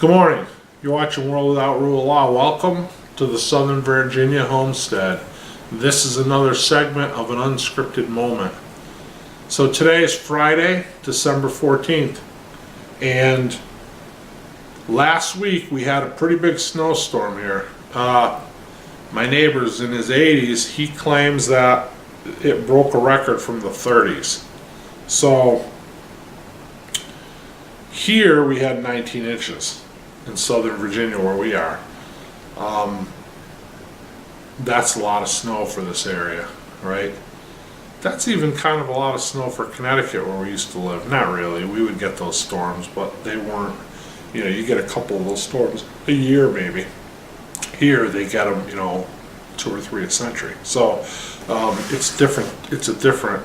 Good morning. You're watching World Without Rule of Law. Welcome to the Southern Virginia homestead. This is another segment of an unscripted moment. So today is Friday, December 14th, and last week we had a pretty big snowstorm here. My neighbor's in his 80s. He claims that it broke a record from the 30s. So here we had 19 inches in Southern Virginia where we are. That's a lot of snow for this area, right? That's even kind of a lot of snow for Connecticut where we used to live. Not really, we would get those storms, but they weren't, you get a couple of those storms a year maybe. Here they get them, 2 or 3 a century. So it's different, it's a different,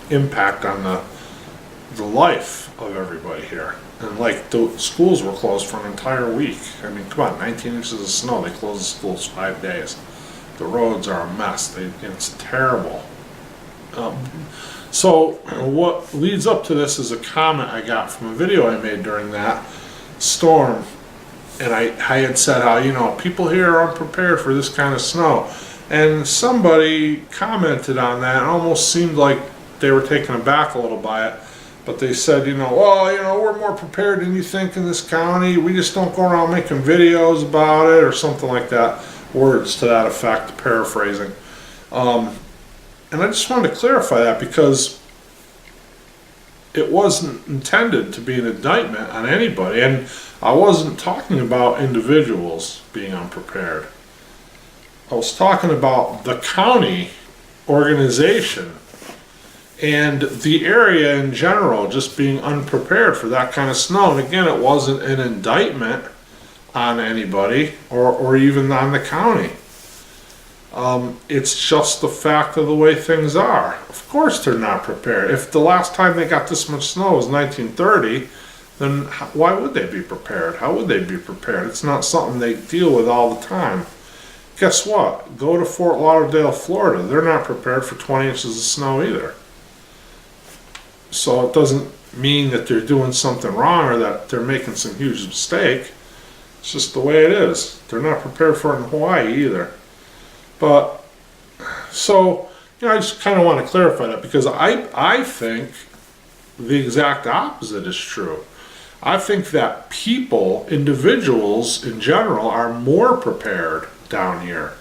impact on the life of everybody here. And like the schools were closed for an entire week. I mean, come on, 19 inches of snow, they closed the schools 5 days. The roads are a mess, it's terrible. So what leads up to this is a comment I got from a video I made during that storm. And I had said how, people here are unprepared for this kind of snow. And somebody commented on that, and almost seemed like they were taken aback a little by it. But they said, we're more prepared than you think in this county. We just don't go around making videos about it, or something like that. Words to that effect, paraphrasing. And I just wanted to clarify that because it wasn't intended to be an indictment on anybody. And I wasn't talking about individuals being unprepared. I was talking about the county organization and the area in general just being unprepared for that kind of snow. And again, it wasn't an indictment on anybody or even on the county. It's just the fact of the way things are. Of course they're not prepared. If the last time they got this much snow was 1930, then why would they be prepared? How would they be prepared? It's not something they deal with all the time. Guess what? Go to Fort Lauderdale, Florida. They're not prepared for 20 inches of snow either. So it doesn't mean that they're doing something wrong or that they're making some huge mistake. It's just the way it is. They're not prepared for it in Hawaii either. But, so, I just kind of want to clarify that because I think the exact opposite is true. I think that people, individuals in general, are more prepared down here.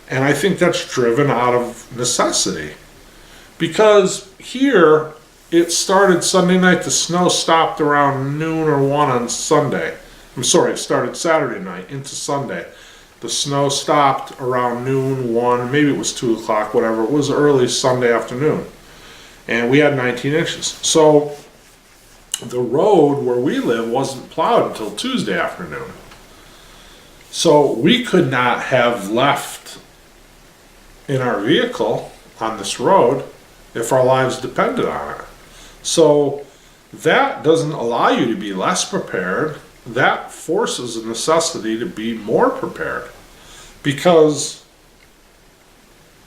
And I think that's driven out of necessity. Because here, it started Sunday night, the snow stopped around noon or 1 on Sunday. It started Saturday night into Sunday. The snow stopped around noon, 1, maybe it was 2 o'clock, whatever. It was early Sunday afternoon. And we had 19 inches. So the road where we live wasn't plowed until Tuesday afternoon. So we could not have left in our vehicle on this road if our lives depended on it. So that doesn't allow you to be less prepared. That forces a necessity to be more prepared because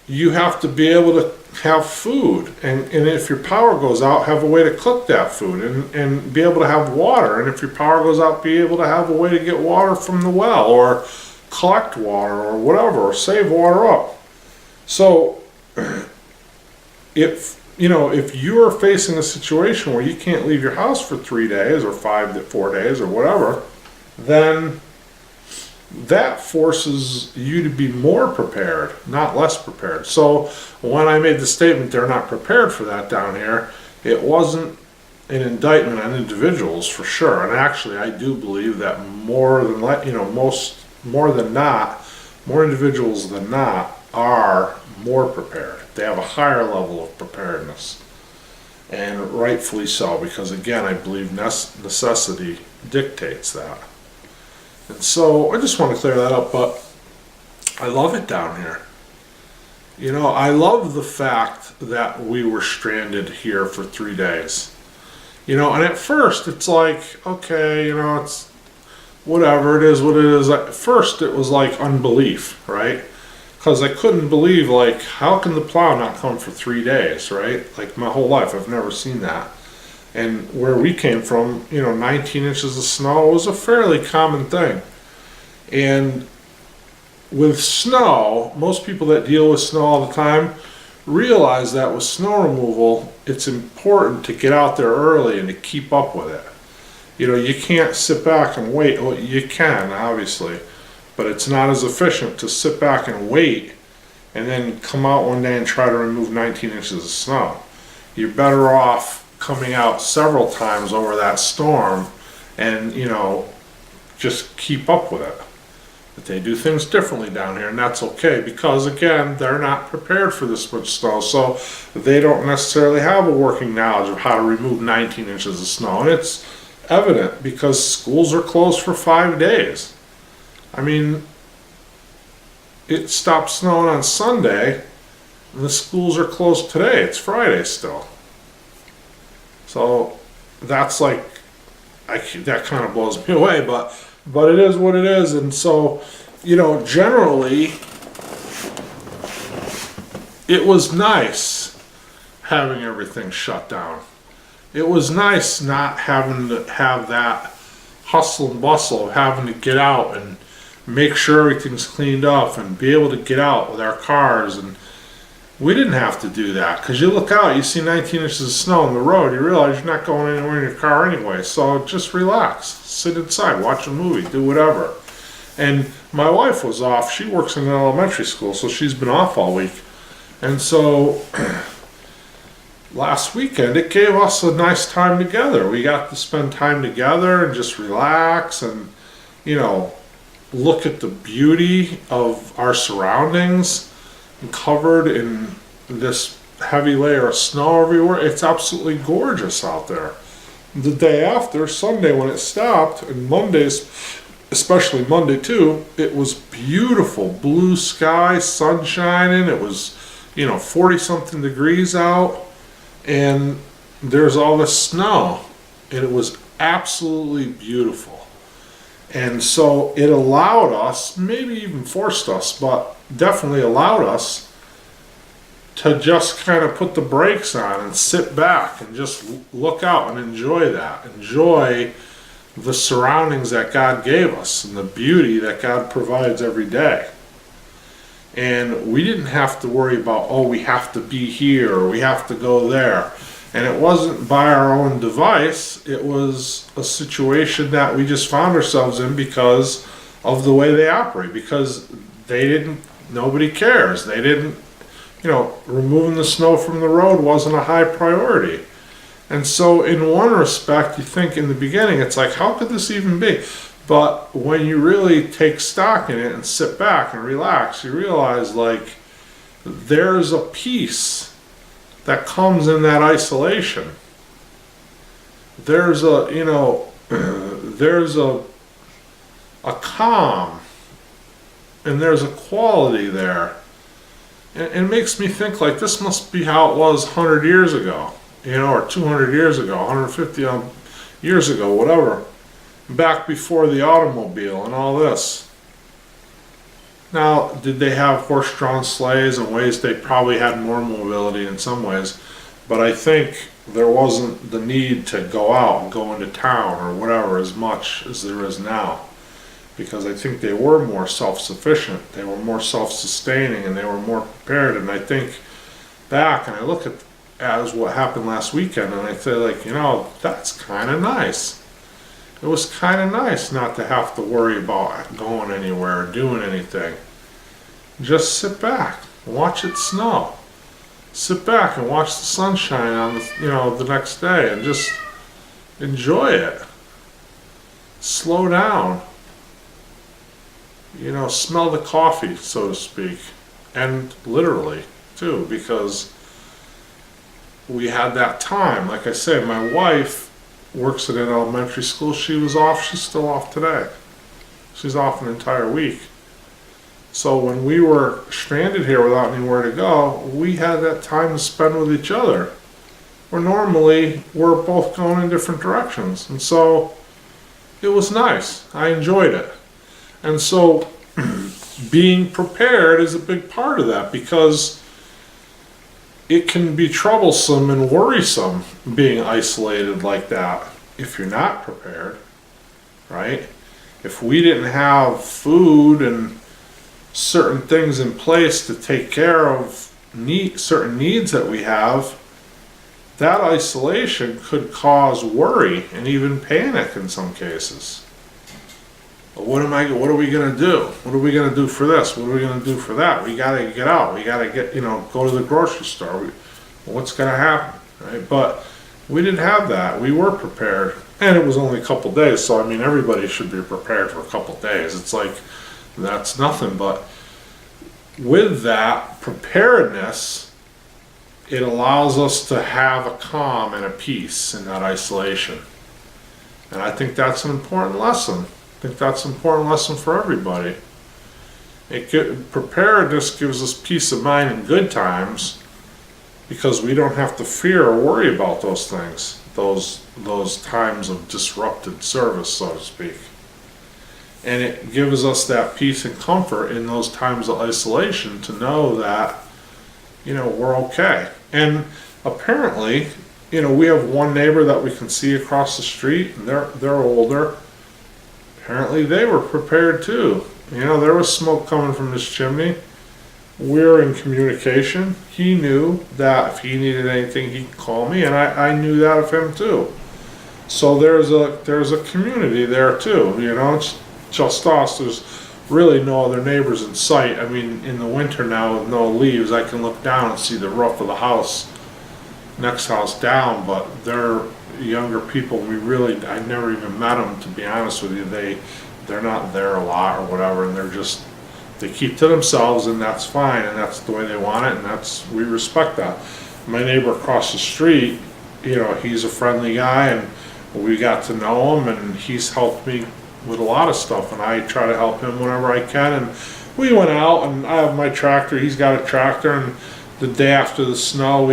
you have to be able to have food. And if your power goes out, have a way to cook that food and be able to have water. And if your power goes out, be able to have a way to get water from the well or collect water or whatever, or save water up. So if you're facing a situation where you can't leave your house for 3 days or 4 days or whatever, then that forces you to be more prepared, not less prepared. So when I made the statement they're not prepared for that down here, it wasn't an indictment on individuals for sure. And actually, I do believe that more individuals than not are more prepared. They have a higher level of preparedness, and rightfully so, because again, I believe necessity dictates that. And so I just want to clear that up, but I love it down here. I love the fact that we were stranded here for 3 days. And at first it's like, okay, it's whatever, it is what it is. At first it was like unbelief, right? Because I couldn't believe, how can the plow not come for 3 days, right? Like my whole life, I've never seen that. And where we came from, 19 inches of snow was a fairly common thing. And with snow, most people that deal with snow all the time realize that with snow removal, it's important to get out there early and to keep up with it. You can't sit back and wait. Well, you can, obviously, but it's not as efficient to sit back and wait and then come out one day and try to remove 19 inches of snow. You're better off coming out several times over that storm and, just keep up with it. But they do things differently down here, and that's okay because, again, they're not prepared for this much snow, so they don't necessarily have a working knowledge of how to remove 19 inches of snow. And it's evident because schools are closed for 5 days. I mean, it stopped snowing on Sunday, and the schools are closed today. It's Friday still. So that's like, that kind of blows me away, but it is what it is. And so, generally, it was nice having everything shut down. It was nice not having to have that hustle and bustle of having to get out and make sure everything's cleaned up and be able to get out with our cars. And we didn't have to do that because you look out, you see 19 inches of snow on the road, you realize you're not going anywhere in your car anyway. So just relax, sit inside, watch a movie, do whatever. And my wife was off. She works in an elementary school, so she's been off all week. And so last weekend, it gave us a nice time together. We got to spend time together and just relax and, look at the beauty of our surroundings and covered in this heavy layer of snow everywhere. It's absolutely gorgeous out there. The day after, Sunday, when it stopped, and Mondays, especially Monday too, it was beautiful. Blue sky, sun shining. It was, 40 something degrees out. And there's all this snow, and it was absolutely beautiful. And so it allowed us, maybe even forced us, but definitely allowed us to just kind of put the brakes on and sit back and just look out and enjoy that. Enjoy the surroundings that God gave us and the beauty that God provides every day. And we didn't have to worry about, we have to be here or we have to go there. And it wasn't by our own device. It was a situation that we just found ourselves in because of the way they operate. Because nobody cares. They didn't, removing the snow from the road wasn't a high priority. And so in one respect, you think in the beginning, it's like, how could this even be? But when you really take stock in it and sit back and relax, you realize there's a peace that comes in that isolation. There's there's a calm, and there's a quality there. And it makes me think this must be how it was 100 years ago, or 200 years ago, 150 years ago, whatever, back before the automobile and all this. Now, did they have horse-drawn sleighs and ways? They probably had more mobility in some ways, but I think there wasn't the need to go out and go into town or whatever as much as there is now, because I think they were more self-sufficient, they were more self-sustaining, and they were more prepared. And I think back and I look at as what happened last weekend, and I say that's kind of nice. It was kind of nice not to have to worry about going anywhere or doing anything. Just sit back and watch it snow. Sit back and watch the sunshine on the next day and just enjoy it. Slow down. Smell the coffee, so to speak. And literally, too, because we had that time. Like I say, my wife works at an elementary school. She was off. She's still off today. She's off an entire week. So when we were stranded here without anywhere to go, we had that time to spend with each other. Where normally we're both going in different directions. And so it was nice. I enjoyed it. And so being prepared is a big part of that, because it can be troublesome and worrisome being isolated like that if you're not prepared, right? If we didn't have food and certain things in place to take care of certain needs that we have, that isolation could cause worry and even panic in some cases. What are we going to do? What are we going to do for this? What are we going to do for that? We got to get out. We got to go to the grocery store. What's going to happen, right? But we didn't have that. We were prepared, and it was only a couple days. So I mean, everybody should be prepared for a couple days. It's like that's nothing. But with that preparedness, it allows us to have a calm and a peace in that isolation, and I think that's an important lesson. I think that's an important lesson for everybody. Preparedness gives us peace of mind in good times because we don't have to fear or worry about those things, those times of disrupted service, so to speak. And it gives us that peace and comfort in those times of isolation to know that, we're okay. And apparently, we have one neighbor that we can see across the street, and they're older. Apparently they were prepared too. There was smoke coming from this chimney. We're in communication. He knew that if he needed anything, he could call me, and I knew that of him too. So there's a community there too. It's just us. There's really no other neighbors in sight. I mean, in the winter now with no leaves, I can look down and see the roof of the house, next house down, but they're younger people. I never even met them, to be honest with you. They're not there a lot or whatever, and they keep to themselves, and that's fine, and that's the way they want it, and we respect that. My neighbor across the street, he's a friendly guy, and we got to know him, and he's helped me with a lot of stuff, and I try to help him whenever I can. And we went out, and I have my tractor, he's got a tractor, and the day after the snow,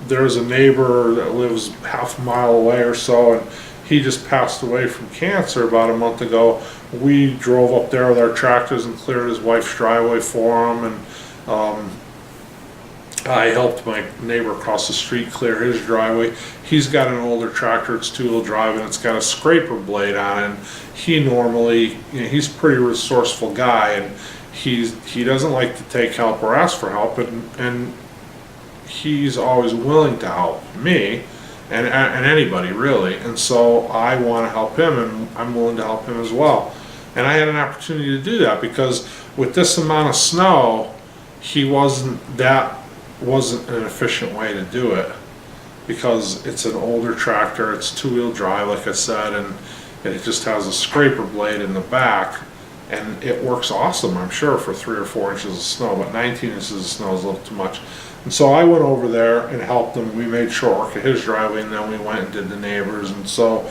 there's a neighbor that lives half a mile away or so, and he just passed away from cancer about a month ago. We drove up there with our tractors and cleared his wife's driveway for him, and I helped my neighbor across the street clear his driveway. He's got an older tractor, it's two-wheel drive, and it's got a scraper blade on it. And he's a pretty resourceful guy, and he doesn't like to take help or ask for help, and he's always willing to help me and anybody really. And so I want to help him, and I'm willing to help him as well. And I had an opportunity to do that because with this amount of snow, that wasn't an efficient way to do it, because it's an older tractor, it's two-wheel drive, like I said, and it just has a scraper blade in the back, and it works awesome, I'm sure, for 3 or 4 inches of snow, but 19 inches of snow is a little too much. And so I went over there and helped him. We made short work of his driveway, and then we went and did the neighbors. And so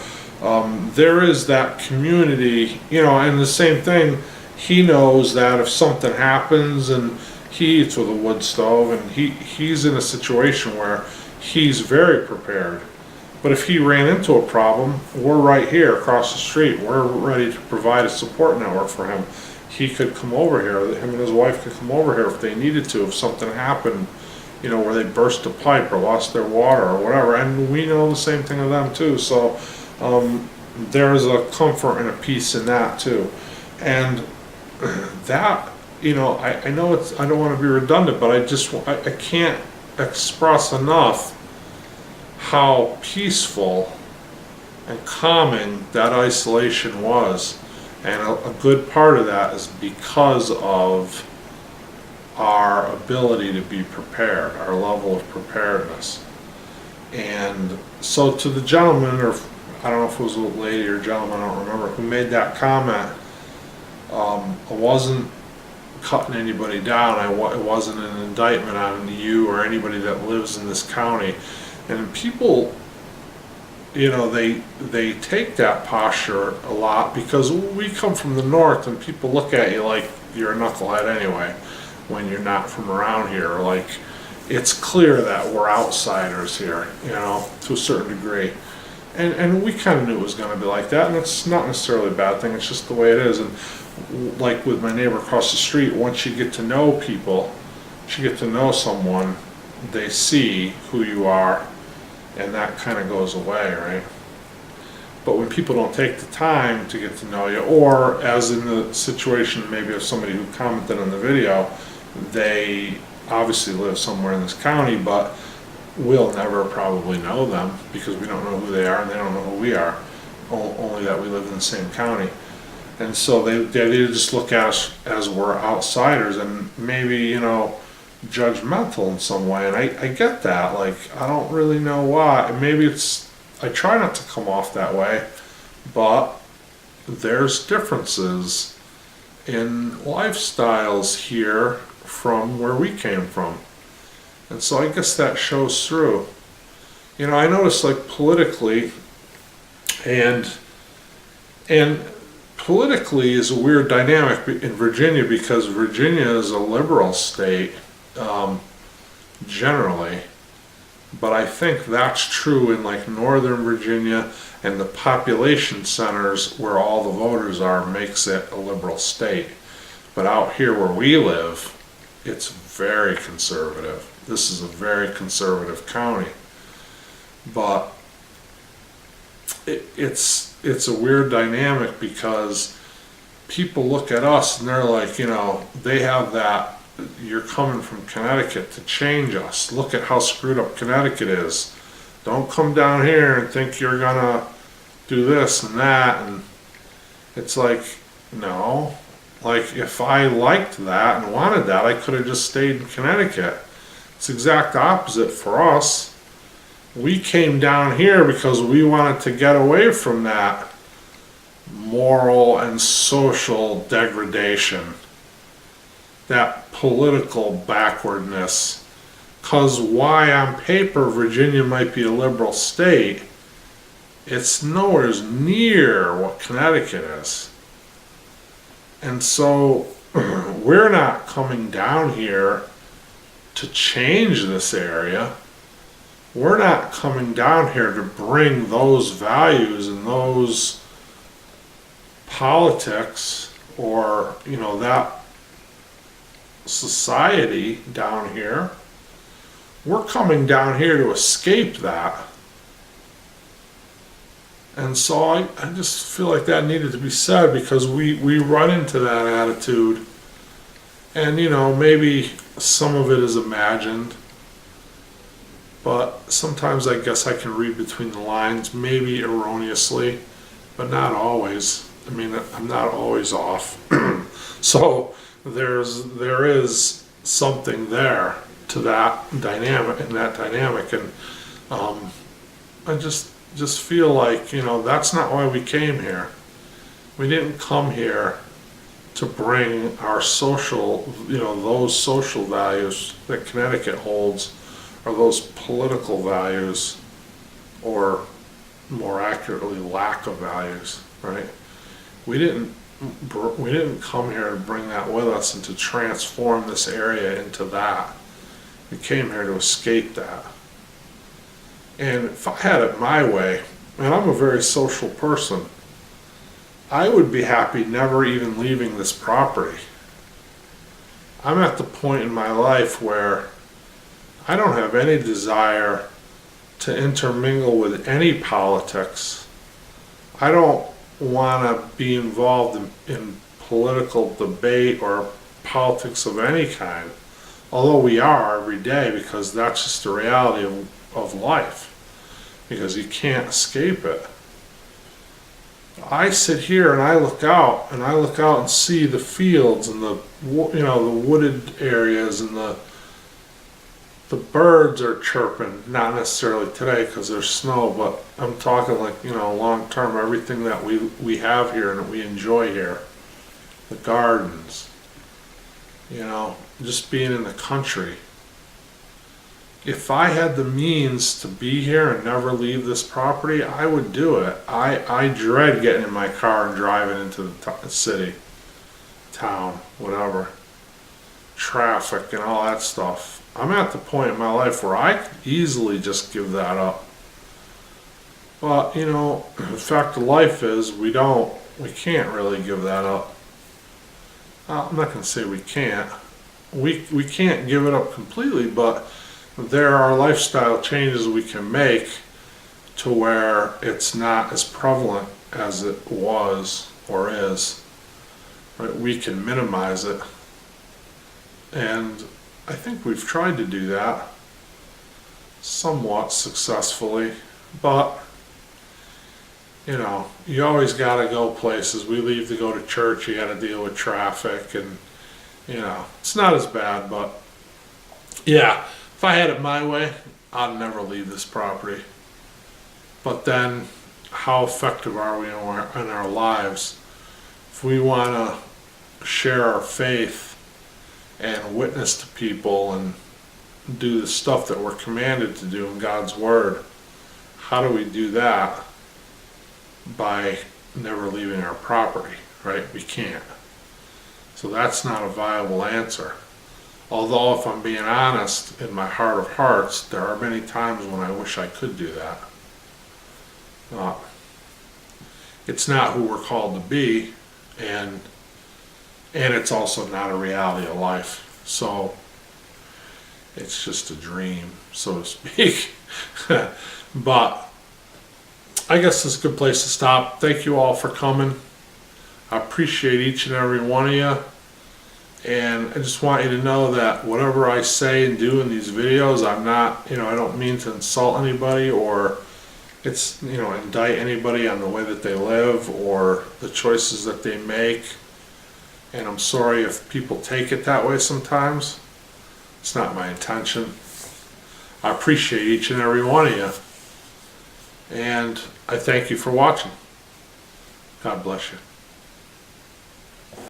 there is that community, and the same thing, he knows that if something happens, and he eats with a wood stove, and he's in a situation where he's very prepared. But if he ran into a problem, we're right here across the street. We're ready to provide a support network for him. He could come over here. Him and his wife could come over here if they needed to, if something happened, where they burst a pipe or lost their water or whatever. And we know the same thing of them too. So there's a comfort and a peace in that too. And that, I know I don't want to be redundant, but I can't express enough how peaceful and calming that isolation was. And a good part of that is because of our ability to be prepared, our level of preparedness. And so to the gentleman, or I don't know if it was a lady or gentleman, I don't remember, who made that comment, I wasn't cutting anybody down. It wasn't an indictment on you or anybody that lives in this county. And people, they take that posture a lot because we come from the north, and people look at you like you're a knucklehead anyway when you're not from around here. Like, it's clear that we're outsiders here, to a certain degree. And we kind of knew it was going to be like that, and it's not necessarily a bad thing, it's just the way it is. And like with my neighbor across the street, once you get to know people, once you get to know someone, they see who you are, and that kind of goes away, right? But when people don't take the time to get to know you, or as in the situation maybe of somebody who commented on the video, they obviously live somewhere in this county, but we'll never probably know them because we don't know who they are and they don't know who we are, only that we live in the same county. And so they just look at us as we're outsiders and maybe, you know, judgmental in some way. And I get that. Like, I don't really know why. Maybe I try not to come off that way, but there's differences in lifestyles here from where we came from. And so I guess that shows through. You know, I notice like politically, and politically is a weird dynamic in Virginia because Virginia is a liberal state, generally. But I think that's true in like Northern Virginia, and the population centers where all the voters are makes it a liberal state. But out here where we live, it's very conservative. This is a very conservative county. But it's a weird dynamic because people look at us and they're like, you know, they have that, you're coming from Connecticut to change us. Look at how screwed up Connecticut is. Don't come down here and think you're gonna do this and that. And it's like, no. Like, if I liked that and wanted that, I could have just stayed in Connecticut. It's the exact opposite for us. We came down here because we wanted to get away from that moral and social degradation, that political backwardness. Because why on paper Virginia might be a liberal state, it's nowhere near what Connecticut is. And so we're not coming down here to change this area. We're not coming down here to bring those values and those politics or, you know, that society down here. We're coming down here to escape that. And so I just feel like that needed to be said because we run into that attitude. And, you know, maybe some of it is imagined. But sometimes I guess I can read between the lines, maybe erroneously, but not always. I mean, I'm not always off. So there is something there to that dynamic, and I just feel like, you know, that's not why we came here. We didn't come here to bring our social, you know, those social values that Connecticut holds, or those political values, or more accurately, lack of values, right? We didn't come here to bring that with us and to transform this area into that. We came here to escape that. And if I had it my way, and I'm a very social person, I would be happy never even leaving this property. I'm at the point in my life where I don't have any desire to intermingle with any politics. I don't want to be involved in political debate or politics of any kind, although we are every day because that's just the reality of life, because you can't escape it. I sit here and I look out and see the fields and the wooded areas, and the birds are chirping, not necessarily today because there's snow, but I'm talking like, you know, long term, everything that we have here and that we enjoy here. The gardens, you know, just being in the country. If I had the means to be here and never leave this property, I would do it. I dread getting in my car and driving into the city, town, whatever. Traffic and all that stuff. I'm at the point in my life where I could easily just give that up. But, you know, the fact of life is we can't really give that up. I'm not going to say we can't. We can't give it up completely, but there are lifestyle changes we can make to where it's not as prevalent as it was or is. Right? We can minimize it. And I think we've tried to do that somewhat successfully, but you know, you always got to go places. We leave to go to church, you got to deal with traffic, and you know, it's not as bad, but yeah, if I had it my way, I'd never leave this property. But then, how effective are we in our lives? If we want to share our faith and witness to people and do the stuff that we're commanded to do in God's Word, how do we do that? By never leaving our property, right? We can't. So that's not a viable answer. Although, if I'm being honest, in my heart of hearts, there are many times when I wish I could do that. It's not who we're called to be, and it's also not a reality of life. So it's just a dream, so to speak. But I guess it's a good place to stop. Thank you all for coming. I appreciate each and every one of you. And I just want you to know that whatever I say and do in these videos, I'm not, I don't mean to insult anybody or indict anybody on the way that they live or the choices that they make. And I'm sorry if people take it that way sometimes. It's not my intention. I appreciate each and every one of you. And I thank you for watching. God bless you.